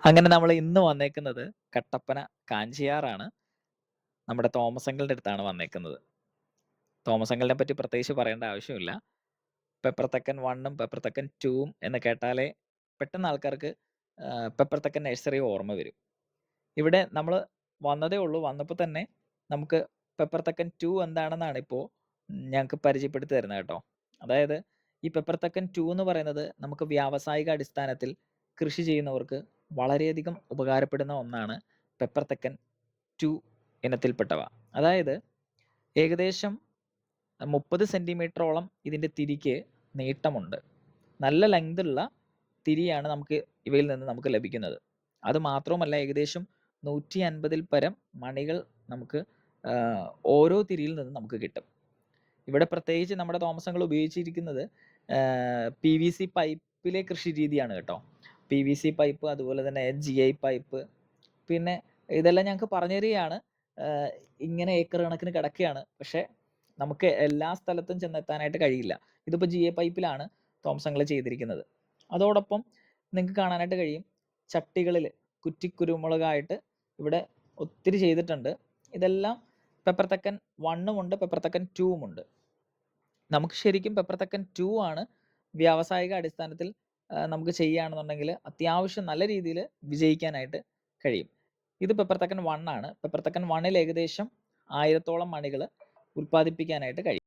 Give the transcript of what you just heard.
അങ്ങനെ നമ്മൾ ഇന്ന് വന്നേക്കുന്നത് കട്ടപ്പന കാഞ്ചിയാറാണ്. നമ്മുടെ തോമസ് അങ്കിളിന്റെ അടുത്താണ് വന്നേക്കുന്നത്. തോമസ് അങ്കിളിനെ പറ്റി പ്രത്യേകിച്ച് പറയേണ്ട ആവശ്യമില്ല. പെപ്പർ തെക്കൻ 1ഉം പെപ്പർ തെക്കൻ 2ഉം എന്ന് കേട്ടാലേ പെട്ടെന്ന് ആൾക്കാർക്ക് പെപ്പർ തെക്കൻ നഴ്സറി ഓർമ്മ വരും. ഇവിടെ നമ്മൾ വന്നതേ ഉള്ളൂ. വന്നപ്പോൾ തന്നെ നമുക്ക് പെപ്പർ തെക്കൻ 2 എന്താണെന്നാണ് ഇപ്പോൾ ഞങ്ങൾക്ക് പരിചയപ്പെടുത്തി തരുന്നത് കേട്ടോ. അതായത് ഈ പെപ്പർ തെക്കൻ 2 എന്ന് പറയുന്നത് നമുക്ക് വ്യാവസായിക അടിസ്ഥാനത്തിൽ കൃഷി ചെയ്യുന്നവർക്ക് വളരെയധികം ഉപകാരപ്പെടുന്ന ഒന്നാണ് പെപ്പർ തെക്കൻ 2 ഇനത്തിൽപ്പെട്ടവ. അതായത് ഏകദേശം 30 സെൻറ്റിമീറ്ററോളം ഇതിൻ്റെ തിരിക്ക് നീട്ടമുണ്ട്. നല്ല ലെങ്തുള്ള തിരിയാണ് നമുക്ക് ഇവയിൽ നിന്ന് നമുക്ക് ലഭിക്കുന്നത്. അത് മാത്രവുമല്ല ഏകദേശം 150ൽ പരം മണികൾ നമുക്ക് ഓരോ തിരിയിൽ നിന്നും നമുക്ക് കിട്ടും. ഇവിടെ പ്രത്യേകിച്ച് നമ്മുടെ തോമസ് അങ്കിൾ ഉപയോഗിച്ചിരിക്കുന്നത് PVC പൈപ്പിലെ കൃഷി രീതിയാണ് കേട്ടോ. PVC പൈപ്പ്, അതുപോലെ തന്നെ GI പൈപ്പ്, പിന്നെ ഇതെല്ലാം ഞങ്ങൾക്ക് പറഞ്ഞു തരികയാണ്. ഇങ്ങനെ ഏക്കർ കണക്കിന് കിടക്കുകയാണ്. പക്ഷേ നമുക്ക് എല്ലാ സ്ഥലത്തും ചെന്നെത്താനായിട്ട് കഴിയില്ല. ഇതിപ്പോൾ GI പൈപ്പിലാണ് തോമസ് അങ്കിൾ ചെയ്തിരിക്കുന്നത്. അതോടൊപ്പം നിങ്ങൾക്ക് കാണാനായിട്ട് കഴിയും ചട്ടികളിൽ കുറ്റിക്കുരുമുളകായിട്ട് ഇവിടെ ഒത്തിരി ചെയ്തിട്ടുണ്ട്. ഇതെല്ലാം പെപ്പർ തെക്കൻ 1ഉം ഉണ്ട്, പെപ്പർ തെക്കൻ 2ഉം ഉണ്ട്. നമുക്ക് ശരിക്കും പെപ്പർ തെക്കൻ 2 ആണ് വ്യാവസായിക അടിസ്ഥാനത്തിൽ നമുക്ക് ചെയ്യുകയാണെന്നുണ്ടെങ്കിൽ അത്യാവശ്യം നല്ല രീതിയിൽ വിജയിക്കാനായിട്ട് കഴിയും. ഇത് പെപ്പർ തെക്കൻ 1 ആണ്. പെപ്പർ തെക്കൻ 1ൽ ഏകദേശം 1000ഓളം മണികൾ ഉൽപ്പാദിപ്പിക്കാനായിട്ട് കഴിയും.